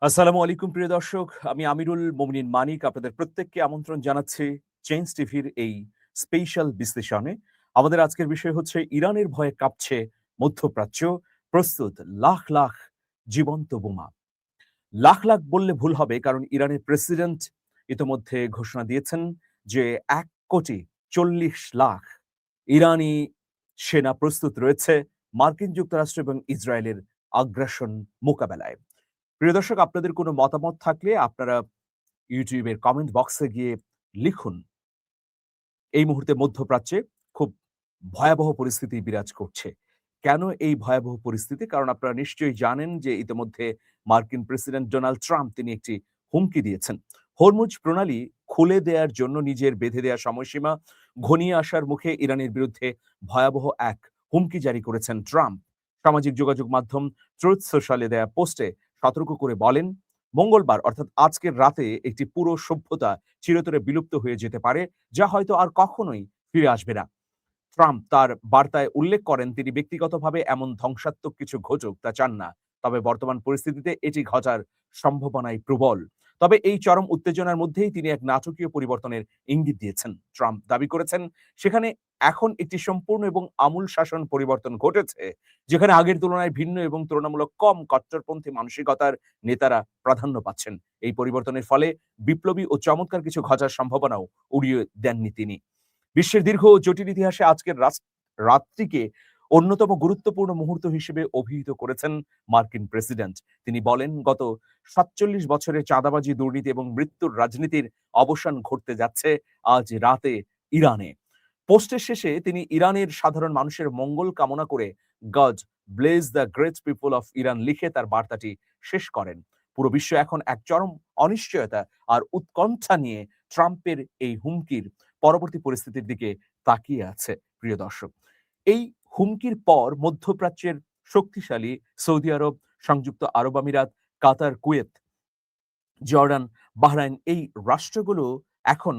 আসসালামু আলাইকুম প্রিয় দর্শক। আমি আমিরুল মোমিনিন মানিক আপনাদের প্রত্যেককে আমন্ত্রণ জানাচ্ছি চেঞ্জ টিভির এই স্পেশাল বিশ্লেষণে। আমাদের আজকের বিষয় হচ্ছে ইরানের ভয়ে কাঁপছে মধ্যপ্রাচ্য, প্রস্তুত লাখ লাখ জীবন্ত বোমা। লাখ লাখ বললে ভুল হবে, কারণ ইরানের প্রেসিডেন্ট ইতোমধ্যে ঘোষণা দিয়েছেন যে ১,৪০,০০,০০০ ইরানি সেনা প্রস্তুত রয়েছে মার্কিন যুক্তরাষ্ট্র এবং ইসরায়েলের আগ্রাসন মোকাবেলায়। প্রিয় দর্শক, আপনাদের কোনো মতামত থাকলে আপনারা ইউটিউবের কমেন্ট বক্সে গিয়ে লিখুন। এই মুহূর্তে মধ্যপ্রাচ্যে খুব ভয়াবহ পরিস্থিতি বিরাজ করছে। কেন এই ভয়াবহ পরিস্থিতি? কারণ আপনারা নিশ্চয়ই জানেন যে ইতিমধ্যে মার্কিন প্রেসিডেন্ট ডোনাল্ড ট্রাম্প তিনি একটি হুমকি দিয়েছেন। হরমুজ প্রণালী খুলে দেয়ার জন্য নিজের বেঁধে দেয়া সময়সীমা ঘনিয়ে আসার মুখে ইরানের বিরুদ্ধে ভয়াবহ এক হুমকি জারি করেছেন ট্রাম্প। সামাজিক যোগাযোগ মাধ্যম ট্রুথ সোশ্যালে দেয়া পোস্টে সতর্ক করে বলেন, মঙ্গলবার অর্থাৎ আজকের রাতে একটি পুরো সভ্যতা চিরতরে বিলুপ্ত হয়ে যেতে পারে, যা হয়তো আর কখনোই ফিরে আসবে না। ট্রাম্প তার বার্তায় উল্লেখ করেন তিনি ব্যক্তিগতভাবে এমন ধ্বংসাত্মক কিছু ঘটুক তা চান না। তবে বর্তমান পরিস্থিতিতে এটি ঘটার সম্ভাবনাই প্রবল। তবে এই চরম উত্তেজনার মধ্যেই তিনি এক নাটকীয় পরিবর্তনের ইঙ্গিত দিয়েছেন। ট্রাম্প দাবি করেছেন সেখানে এখন একটি সম্পূর্ণ এবং আমূল শাসন পরিবর্তন ঘটেছে, যেখানে আগের তুলনায় ভিন্ন এবং তুলনামূলক কম কট্টরপন্থী মানসিকতার নেতারা প্রাধান্য পাচ্ছেন। এই পরিবর্তনের ফলে বিপ্লবী ও চমৎকার কিছু ঘটার সম্ভাবনাও উড়িয়ে দেননি তিনি। বিশ্বের দীর্ঘ ও জটিল ইতিহাসে আজকের রাতটিকে অন্যতম গুরুত্বপূর্ণ মুহূর্ত হিসেবে অভিহিত করেছেন মার্কিন প্রেসিডেন্ট। তিনি বলেন, গত ৪৭ বছরের চাঁদাবাজি, দুর্নীতি এবং মৃত্যুর রাজনীতির অবসান ঘটতে যাচ্ছে আজ রাতে ইরানে। পোস্টের শেষে তিনি ইরানের সাধারণ মানুষের মঙ্গল কামনা করে god bless the great people of Iran লিখে তার বার্তাটি শেষ করেন। পুরো বিশ্ব এখন এক চরম অনিশ্চয়তা আর উৎকণ্ঠা নিয়ে ট্রাম্পের এই হুমকির পরবর্তী পরিস্থিতির দিকে তাকিয়ে আছে। প্রিয় দর্শক, এই হুমকির পর মধ্যপ্রাচ্যের শক্তিশালী সৌদি আরব, সংযুক্ত আরব আমিরাত, কাতার, কুয়েত, জর্ডান, বাহরাইন এই রাষ্ট্রগুলো এখন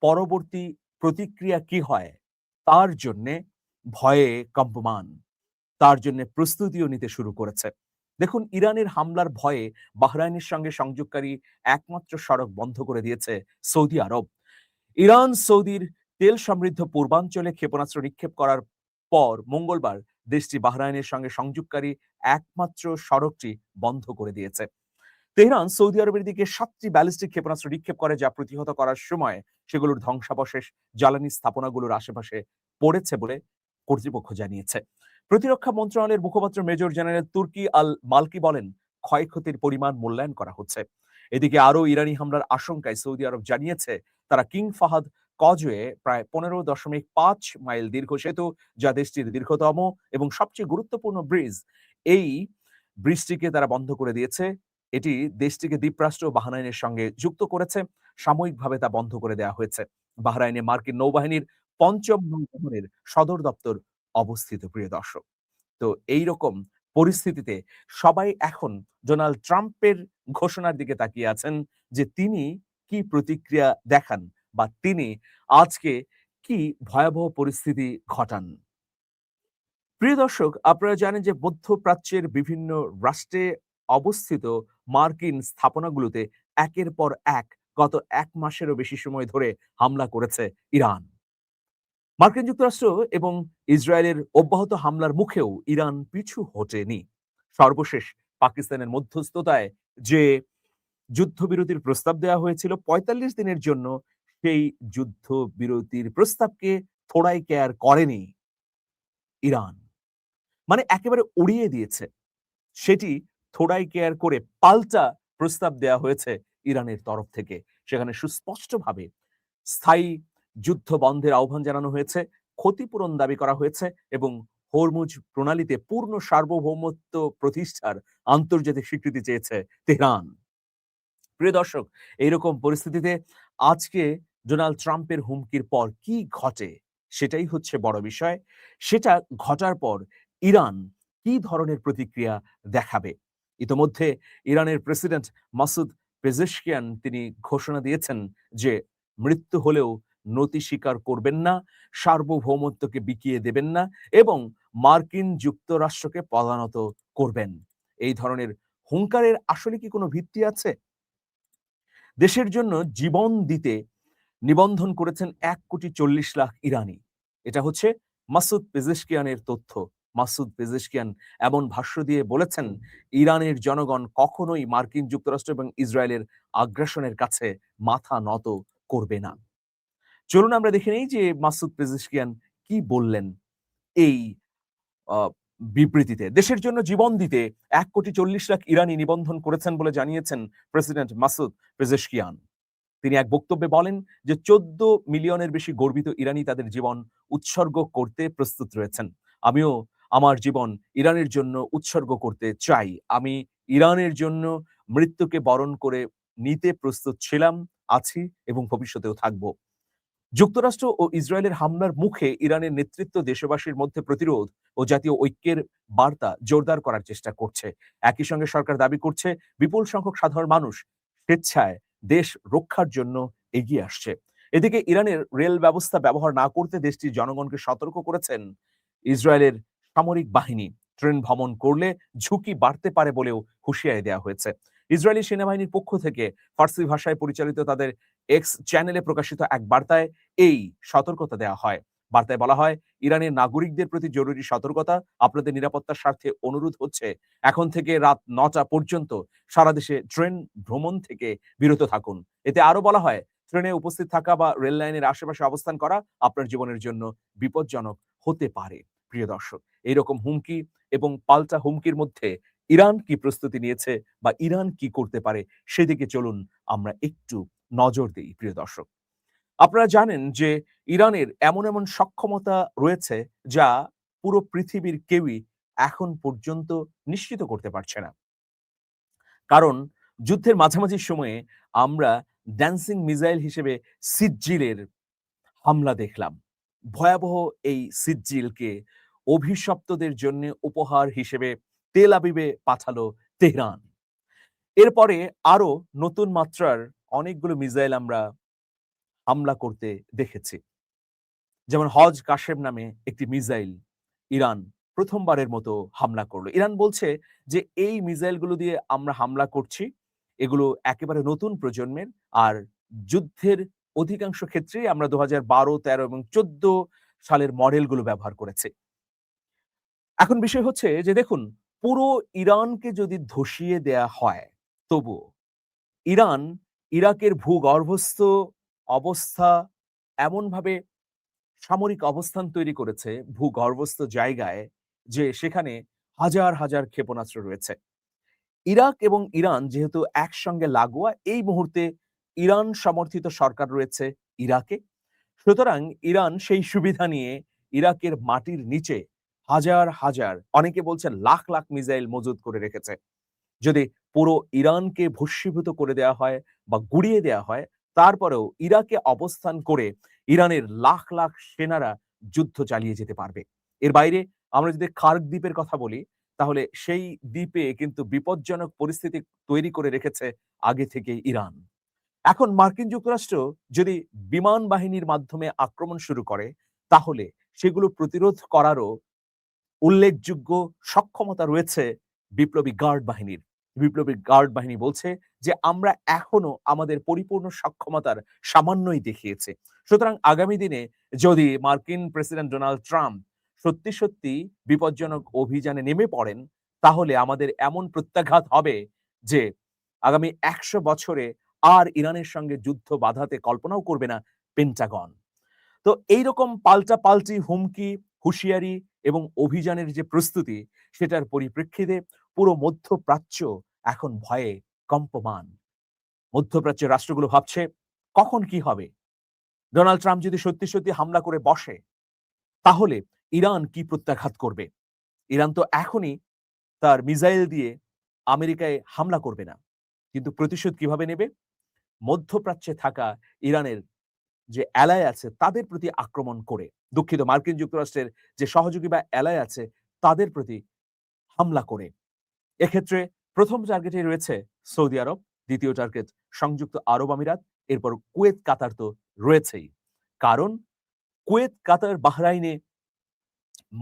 পরবর্তী প্রতিক্রিয়া কি হয় তার জন্যে ভয়ে কম্পমান, তার জন্য প্রস্তুতিও নিতে শুরু করেছে। দেখুন, ইরানের হামলার ভয়ে বাহরাইনের সঙ্গে সংযোগকারী একমাত্র সড়ক বন্ধ করে দিয়েছে সৌদি আরব। ইরান সৌদির তেল সমৃদ্ধ পূর্বাঞ্চলে ক্ষেপণাস্ত্র নিক্ষেপ করার পর মঙ্গলবার দেশটি বাহরাইনের সঙ্গে সংযোগকারী একমাত্র সড়কটি বন্ধ করে দিয়েছে। তেহরান সৌদি আরবের দিকে ৭টি ব্যালিস্টিক ক্ষেপণাস্ত্র নিক্ষেপ করে, যা প্রতিহত করার সময় সেগুলোর ধ্বংসাবশেষ জ্বালানি স্থাপনাগুলোর আশেপাশে পড়েছে বলে কর্তৃপক্ষ জানিয়েছে। প্রতিরক্ষা মন্ত্রণালয়ের মুখপাত্র মেজর জেনারেল তুর্কি আল মালকি বলেন, ক্ষয়ক্ষতির পরিমাণ মূল্যায়ন করা হচ্ছে। এদিকে আরও ইরানি হামলার আশঙ্কায় সৌদি আরব জানিয়েছে তারা কিং ফাহাদ কজওয়ে প্রায় ১৫.৫ মাইল দীর্ঘ সেতু, যা দেশটির দীর্ঘতম এবং সবচেয়ে গুরুত্বপূর্ণ ব্রিজ, এই ব্রিজটিকে তারা বন্ধ করে দিয়েছে। এটি দেশটিকে দ্বীপরাষ্ট্র বাহরাইনের সঙ্গে যুক্ত করেছে। সাময়িকভাবে তা বন্ধ করে দেওয়া হয়েছে। বাহরাইনে মার্কিন নৌবাহিনীর ৫ম নৌবহরের সদর দপ্তর অবস্থিত। প্রিয় দর্শক, তো এইরকম পরিস্থিতিতে সবাই এখন ডোনাল্ড ট্রাম্পের ঘোষণার দিকে তাকিয়ে আছেন যে তিনি কি প্রতিক্রিয়া দেখান বা তিনি আজকে কি ভয়াবহ পরিস্থিতি ঘটান। প্রিয় দর্শক, আপনারা জানেন যে মধ্যপ্রাচ্যের বিভিন্ন রাষ্ট্রে অবস্থিত মার্কিন স্থাপনাগুলোতে একের পর এক গত ১ মাসেরও বেশি সময় ধরে হামলা করেছে ইরান। মার্কিন যুক্তরাষ্ট্র এবং ইসরায়েলের অব্যাহত হামলার মুখেও ইরান পিছু হটেনি। সর্বশেষ পাকিস্তানের মধ্যস্থতায় যে যুদ্ধবিরতির প্রস্তাব দেওয়া হয়েছিল ৪৫ দিনের জন্য, সেই যুদ্ধবিরতির প্রস্তাবকে থোড়াই কেয়ার করেনি ইরান। মানে একেবারে উড়িয়ে দিয়েছে। সেটি থোড়াই কেয়ার করে পাল্টা প্রস্তাব দেওয়া হয়েছে ইরানের তরফ থেকে। সেখানে সুস্পষ্টভাবে স্থায়ী যুদ্ধ বন্ধের আহ্বান জানানো হয়েছে, ক্ষতিপূরণ দাবি করা হয়েছে এবং হরমুজ প্রণালীতে পূর্ণ সার্বভৌমত্ব প্রতিষ্ঠার আন্তর্জাতিক স্বীকৃতি চেয়েছে তেহরান। প্রিয় দর্শক, এইরকম পরিস্থিতিতে আজকে ডোনাল্ড ট্রাম্পের হুমকির পর কি ঘটে সেটাই হচ্ছে বড় বিষয়। সেটা ঘটার পর ইরান কি ধরনের প্রতিক্রিয়া দেখাবে। ইতোমধ্যে ইরানের প্রেসিডেন্ট মাসুদ পেজেশকিয়ান তিনি ঘোষণা দিয়েছেন যে মৃত্যু হলেও নতি স্বীকার করবেন না, সার্বভৌমত্বকে বিকিয়ে দেবেন না এবং মার্কিন যুক্তরাষ্ট্রকে পদানত করবেন। এই ধরনের হুঙ্কারের আসলে কি কোনো ভিত্তি আছে? দেশের জন্য জীবন দিতে নিবন্ধন করেছেন ১,৪০,০০,০০০ ইরানি। এটা হচ্ছে মাসুদ পেজেশকিয়ানের তথ্য। মাসুদ পেজেশকিয়ান এমন ভাষ্য দিয়ে বলেছেন, ইরানের জনগণ কখনোই মার্কিন যুক্তরাষ্ট্র এবং ইসরায়েলের আগ্রাসনের কাছে মাথা নত করবে না। চলুন আমরা দেখে নেই যে মাসুদ পেজেশকিয়ান কি বললেন এই আ বিবৃতিতে। দেশের জন্য জীবন দিতে ১,৪০,০০,০০০ ইরানি নিবন্ধন করেছেন বলে জানিয়েছেন প্রেসিডেন্ট মাসুদ পেজেশকিয়ান। তিনি এক বক্তব্যে বলেন যে ১৪ মিলিয়নের বেশি গর্বিত ইরানি তাদের জীবন উৎসর্গ করতে প্রস্তুত রয়েছেন। আমিও আমার জীবন ইরানের জন্য উৎসর্গ করতে চাই। আমি ইরানের জন্য মৃত্যুকে বরণ করে নিতে প্রস্তুত ছিলাম, আছি এবং ভবিষ্যতেও থাকব। যুক্তরাষ্ট্র ও ইসরায়েলের হামলার মুখে ইরানের নেতৃত্ব দেশবাসীর মধ্যে প্রতিরোধ ও জাতীয় ঐক্যের বার্তা জোরদার করার চেষ্টা করছে। একই সঙ্গে সরকার দাবি করছে বিপুল সংখ্যক সাধারণ মানুষ স্বেচ্ছায় দেশ রক্ষার জন্য এগিয়ে আসছে। এদিকে ইরানের রেল ব্যবস্থা ব্যবহার না করতে দেশটির জনগণকে সতর্ক করেছেন ইসরায়েলের সামরিক বাহিনী। ট্রেন ভ্রমণ করলে ঝুঁকি বাড়তে পারে বলেও হুঁশিয়ারি দেওয়া হয়েছে। ইসরায়েলি সেনাবাহিনীর পক্ষ থেকে ফার্সি ভাষায় পরিচালিত তাদের এক্স চ্যানেলে প্রকাশিত এক বার্তায় এই সতর্কতা দেওয়া হয়। বার্তায় বলা হয়, ইরানের নাগরিকদের প্রতি জরুরি সতর্কতা, আপনাদের নিরাপত্তার স্বার্থে অনুরোধ হচ্ছে এখন থেকে রাত ৯টা পর্যন্ত সারা দেশে ট্রেন ভ্রমণ থেকে বিরত থাকুন। এতে আরো বলা হয়, ট্রেনে উপস্থিত থাকা বা রেল লাইনের আশেপাশে অবস্থান করা আপনার জীবনের জন্য বিপজ্জনক হতে পারে। প্রিয় দর্শক, এইরকম হুমকি এবং পাল্টা হুমকির মধ্যে ইরান কি প্রস্তুতি নিয়েছে বা ইরান কি করতে পারে সেদিকে চলুন আমরা একটু নজর দেই প্রিয় দর্শক। আপনারা জানেন যে ইরানের এমন সক্ষমতা রয়েছে যা পুরো পৃথিবীর কেউই এখন পর্যন্ত নিশ্চিত করতে পারছে না। কারণ যুদ্ধের মাঝামাঝি সময়ে আমরা ড্যান্সিং মিসাইল হিসেবে সিজ্জিলের হামলা দেখলাম। ভয়াবহ এই সিজ্জিলকে অভিশপ্তদের জন্য উপহার হিসেবে তেল আবিবে পাঠালো তেহরান। এরপরে আরো নতুন মাত্রার অনেকগুলো মিসাইল আমরা হামলা করতে দেখেছি। যেমন হজ কাশেম নামে একটি মিসাইল ইরান প্রথমবারের মতো হামলা করলো। ইরান বলছে যে এই মিসাইলগুলো দিয়ে আমরা হামলা করছি, এগুলো একেবারে নতুন প্রজন্মের। আর যুদ্ধের অধিকাংশ ক্ষেত্রেই আমরা ২০১২, ১৩ এবং ১৪ সালের মডেলগুলো ব্যবহার করেছি। এখন বিষয় হচ্ছে যে দেখুন, পুরো ইরানকে যদি ধসিয়ে দেয়া হয়, তবুও ইরান ইরাকের ভূগর্ভস্থ অবস্থা এমনভাবে সামরিক অবস্থান তৈরি করেছে ভূগর্ভস্থ জায়গায় যে সেখানে হাজার ক্ষেপণাস্ত্র রয়েছে। ইরাক এবং ইরান যেহেতু একসঙ্গে লাগোয়া, এই মুহূর্তে ইরান সমর্থিত সরকার রয়েছে ইরাকে। সুতরাং ইরান সেই সুবিধা নিয়ে ইরাকের মাটির নিচে হাজার, অনেকে বলছেন লাখ মিসাইল মজুত করে রেখেছে। যদি পুরো ইরানকে ভস্মীভূত করে দেওয়া হয় বা গুড়িয়ে দেওয়া হয়, তারপরেও ইরাকে অবস্থান করে ইরানের লাখ সেনারা যুদ্ধ চালিয়ে যেতে পারবে। এর বাইরে আমরা যদি খার্ক দ্বীপের কথা বলি, তাহলে সেই দ্বীপে কিন্তু বিপজ্জনক পরিস্থিতি তৈরি করে রেখেছে আগে থেকেই ইরান। এখন মার্কিন যুক্তরাষ্ট্র যদি বিমান বাহিনীর মাধ্যমে আক্রমণ শুরু করে, তাহলে সেগুলো প্রতিরোধ করারও উল্লেখযোগ্য সক্ষমতা রয়েছে বিপ্লবী গার্ড বাহিনীর। বিপ্লবী গার্ড বাহিনী বলছে যে আমরা এখনো আমাদের পরিপূর্ণ সক্ষমতার সামান্যই দেখিয়েছি। সুতরাং আগামী দিনে যদি মার্কিন প্রেসিডেন্ট ডোনাল্ড ট্রাম্প সত্যি বিপজ্জনক অভিযানে নেমে পড়েন, তাহলে আমাদের এমন প্রত্যাঘাত হবে যে আগামী ১০০ বছরে আর ইরানের সঙ্গে যুদ্ধ বাধাতে কল্পনাও করবে না পেন্টাগন। তো এইরকম পাল্টাপাল্টি হুমকি, হুঁশিয়ারি এবং অভিযানের যে প্রস্তুতি, সেটার পরিপ্রেক্ষিতে পুরো মধ্যপ্রাচ্য এখন ভয়ে কম্পমান। মধ্যপ্রাচ্যের রাষ্ট্রগুলো ভাবছে কখন কি হবে? ডোনাল্ড ট্রাম্প যদি সত্যি হামলা করে বসে, তাহলে ইরান কি প্রত্যাঘাত করবে? ইরান তো এখনই তার মিসাইল দিয়ে আমেরিকায় হামলা করবে না। কিন্তু প্রতিশোধ কিভাবে নেবে? মধ্যপ্রাচ্যে থাকা ইরানের যে এলাই আছে তাদের প্রতি আক্রমণ করে, দুঃখিত, মার্কিন যুক্তরাষ্ট্রের যে সহযোগী বা এলাই আছে তাদের প্রতি হামলা করে। এক্ষেত্রে প্রথম টার্গেটে রয়েছে সৌদি আরব, দ্বিতীয় টার্গেট সংযুক্ত আরব আমিরাত, এরপর কুয়েত, কাতার তো রয়েছেই। কারণ কুয়েত, কাতার, বাহরাইনে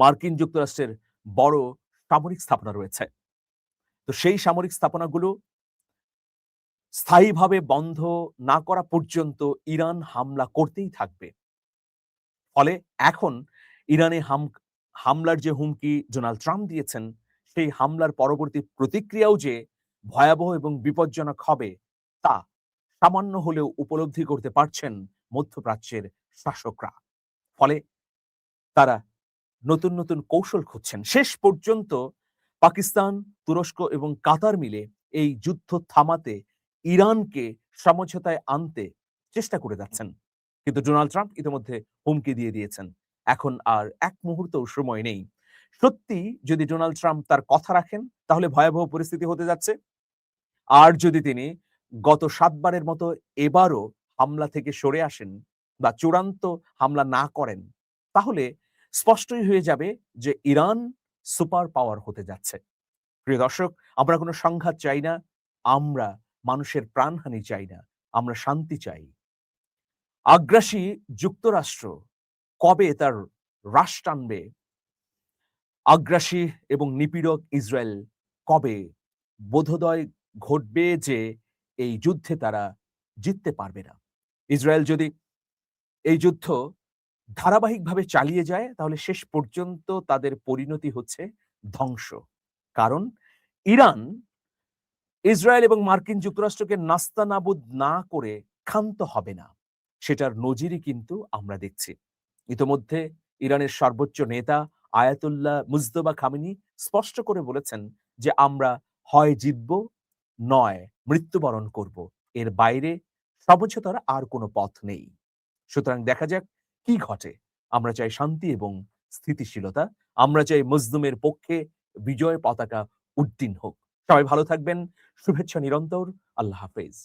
মার্কিন যুক্তরাষ্ট্রের বড় সামরিক স্থাপনা রয়েছে। তো সেই সামরিক স্থাপনাগুলো স্থায়ীভাবে বন্ধ না করা পর্যন্ত ইরান হামলা করতেই থাকবে। ফলে এখন ইরানে হামলার যে হুমকি ডোনাল্ড ট্রাম্প দিয়েছেন, সেই হামলার পরবর্তী প্রতিক্রিয়াও যে ভয়াবহ এবং বিপজ্জনক হবে, তা সামান্য হলেও উপলব্ধি করতে পারছেন মধ্যপ্রাচ্যের শাসকরা। ফলে তারা নতুন, নতুন কৌশল খুঁজছেন। শেষ পর্যন্ত পাকিস্তান, তুরস্ক এবং কাতার মিলে এই যুদ্ধ থামাতে ইরানকে সমঝোতায় আনতে চেষ্টা করে যাচ্ছেন। কিন্তু ডোনাল্ড ট্রাম্প ইতিমধ্যে হুমকি দিয়ে দিয়েছেন। এখন আর এক মুহূর্তও সময় নেই। সত্যি যদি ডোনাল্ড ট্রাম্প তার কথা রাখেন, তাহলে ভয়াবহ পরিস্থিতি হতে যাচ্ছে। আর যদি তিনি গত ৭ বারের মতো এবারও হামলা থেকে সরে আসেন বা চূড়ান্ত হামলা না করেন, তাহলে স্পষ্টই হয়ে যাবে যে ইরান সুপার পাওয়ার হতে যাচ্ছে। প্রিয় দর্শক, আমরা কোনো সংঘাত চাই না, আমরা মানুষের প্রাণহানি চাই না, আমরা শান্তি চাই। আগ্রাসী যুক্তরাষ্ট্র কবে তার রাশ টানবে? আগ্রাসী এবং নিপীড়ক ইসরায়েল কবে বোধোদয় ঘটবে যে এই যুদ্ধে তারা জিততে পারবে না? ইসরায়েল যদি এই যুদ্ধ ধারাবাহিকভাবে চালিয়ে যায়, তাহলে শেষ পর্যন্ত তাদের পরিণতি হচ্ছে ধ্বংস। কারণ ইরান ইসরায়েল এবং মার্কিন যুক্তরাষ্ট্রকে নাস্তানাবুদ না করে ক্ষান্ত হবে না। সেটার নজিরই কিন্তু আমরা দেখছি। ইতোমধ্যে ইরানের সর্বোচ্চ নেতা আয়াতুল্লাহ মুজতবা খামেনি স্পষ্ট করে বলেছেন যে আমরা হয় জিতব, নয় মৃত্যুবরণ করব। এর বাইরে সমঝোতার আর কোনো পথ নেই। সুতরাং দেখা যাক কি ঘটে। আমরা চাই শান্তি এবং স্থিতিশীলতা। আমরা চাই মজলুমের পক্ষে বিজয় পতাকা উড্ডীন হোক। সবাই ভালো থাকবেন। শুভেচ্ছা নিরন্তর। আল্লাহ হাফেজ।